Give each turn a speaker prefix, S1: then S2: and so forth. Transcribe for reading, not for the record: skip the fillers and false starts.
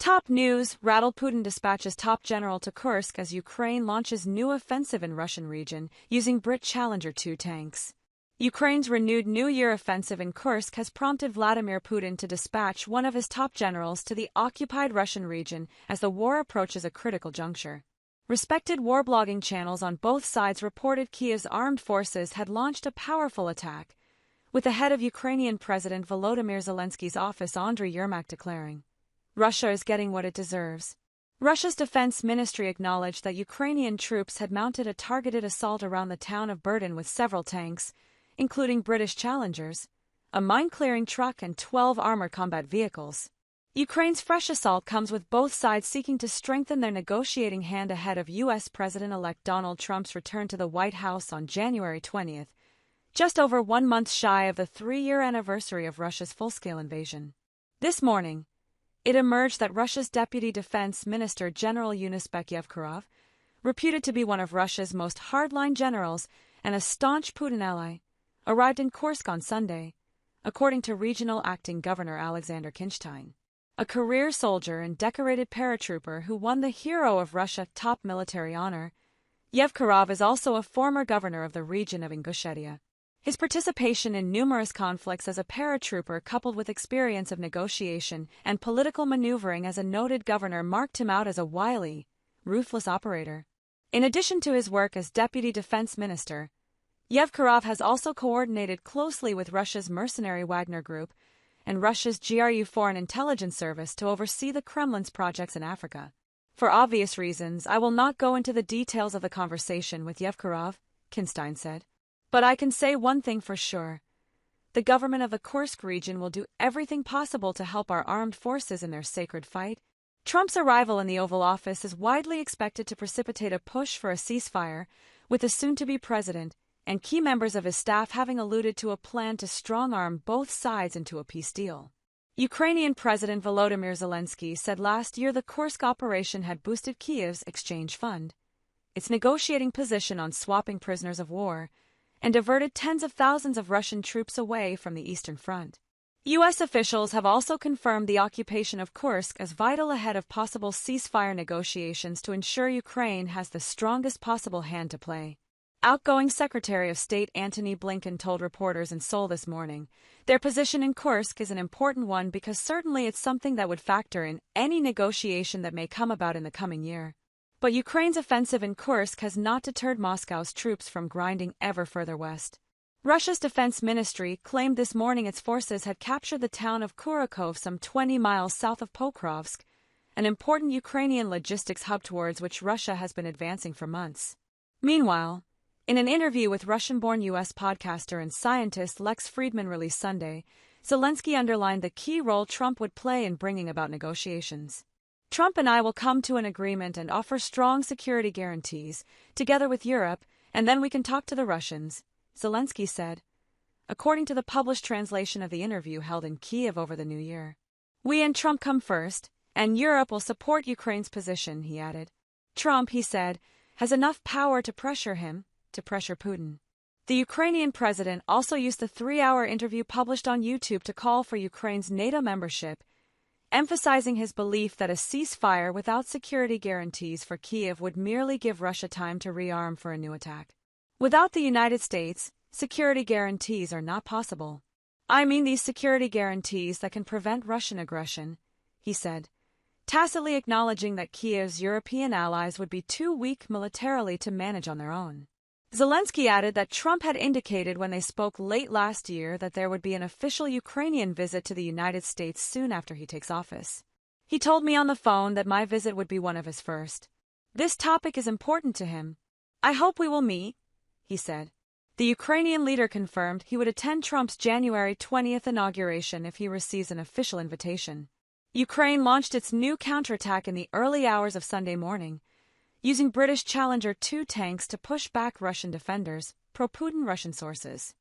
S1: Top news: Rattled Putin dispatches top general to Kursk as Ukraine launches new offensive in Russian region using Brit Challenger 2 tanks. Ukraine's renewed New Year offensive in Kursk has prompted Vladimir Putin to dispatch one of his top generals to the occupied Russian region as the war approaches a critical juncture. Respected war blogging channels on both sides reported Kiev's armed forces had launched a powerful attack, with the head of Ukrainian President Volodymyr Zelensky's office Andriy Yermak declaring, "Russia is getting what it deserves." Russia's defense ministry acknowledged that Ukrainian troops had mounted a targeted assault around the town of Berdyan with several tanks, including British Challengers, a mine-clearing truck and 12 armored combat vehicles. Ukraine's fresh assault comes with both sides seeking to strengthen their negotiating hand ahead of U.S. President-elect Donald Trump's return to the White House on January 20th, just over 1 month shy of the 3-year anniversary of Russia's full-scale invasion. This morning, it emerged that Russia's Deputy Defense Minister General Yevgeny Kursk, reputed to be one of Russia's most hardline generals and a staunch Putin ally, arrived in Kursk on Sunday, according to Regional Acting Governor Alexander Kinstein. A career soldier and decorated paratrooper who won the Hero of Russia top military honor, Yevgeny is also a former governor of the region of Ingushetia. His participation in numerous conflicts as a paratrooper coupled with experience of negotiation and political maneuvering as a noted governor marked him out as a wily, ruthless operator. In addition to his work as Deputy Defense Minister, Yevgeny has also coordinated closely with Russia's mercenary Wagner Group and Russia's GRU Foreign Intelligence Service to oversee the Kremlin's projects in Africa. For obvious reasons, I will not go into the details of the conversation with Yevgeny, Kinstein said. But I can say one thing for sure. The government of the Kursk region will do everything possible to help our armed forces in their sacred fight. Trump's arrival in the Oval Office is widely expected to precipitate a push for a ceasefire, with the soon-to-be president and key members of his staff having alluded to a plan to strong-arm both sides into a peace deal. Ukrainian President Volodymyr Zelensky said last year the Kursk operation had boosted Kiev's exchange fund, its negotiating position on swapping prisoners of war, and diverted tens of thousands of Russian troops away from the Eastern Front. U.S. officials have also confirmed the occupation of Kursk as vital ahead of possible ceasefire negotiations to ensure Ukraine has the strongest possible hand to play. Outgoing Secretary of State Antony Blinken told reporters in Seoul this morning, "Their position in Kursk is an important one because certainly it's something that would factor in any negotiation that may come about in the coming year. But Ukraine's offensive in Kursk has not deterred Moscow's troops from grinding ever further west." Russia's defense ministry claimed this morning its forces had captured the town of Kurakov some 20 miles south of Pokrovsk, an important Ukrainian logistics hub towards which Russia has been advancing for months. Meanwhile, in an interview with Russian-born U.S. podcaster and scientist Lex Friedman released Sunday, Zelensky underlined the key role Trump would play in bringing about negotiations. "Trump and I will come to an agreement and offer strong security guarantees, together with Europe, and then we can talk to the Russians," Zelensky said, according to the published translation of the interview held in Kiev over the New Year. "We and Trump come first, and Europe will support Ukraine's position," he added. Trump, he said, has enough power to pressure Putin. The Ukrainian president also used the 3-hour interview published on YouTube to call for Ukraine's NATO membership, emphasizing his belief that a ceasefire without security guarantees for Kiev would merely give Russia time to rearm for a new attack. "Without the United States, security guarantees are not possible. I mean these security guarantees that can prevent Russian aggression," he said, tacitly acknowledging that Kiev's European allies would be too weak militarily to manage on their own. Zelensky added that Trump had indicated when they spoke late last year that there would be an official Ukrainian visit to the United States soon after he takes office. "He told me on the phone that my visit would be one of his first. This topic is important to him. I hope we will meet," he said. The Ukrainian leader confirmed he would attend Trump's January 20th inauguration if he receives an official invitation. Ukraine launched its new counterattack in the early hours of Sunday morning, using British Challenger 2 tanks to push back Russian defenders, pro-Putin Russian sources.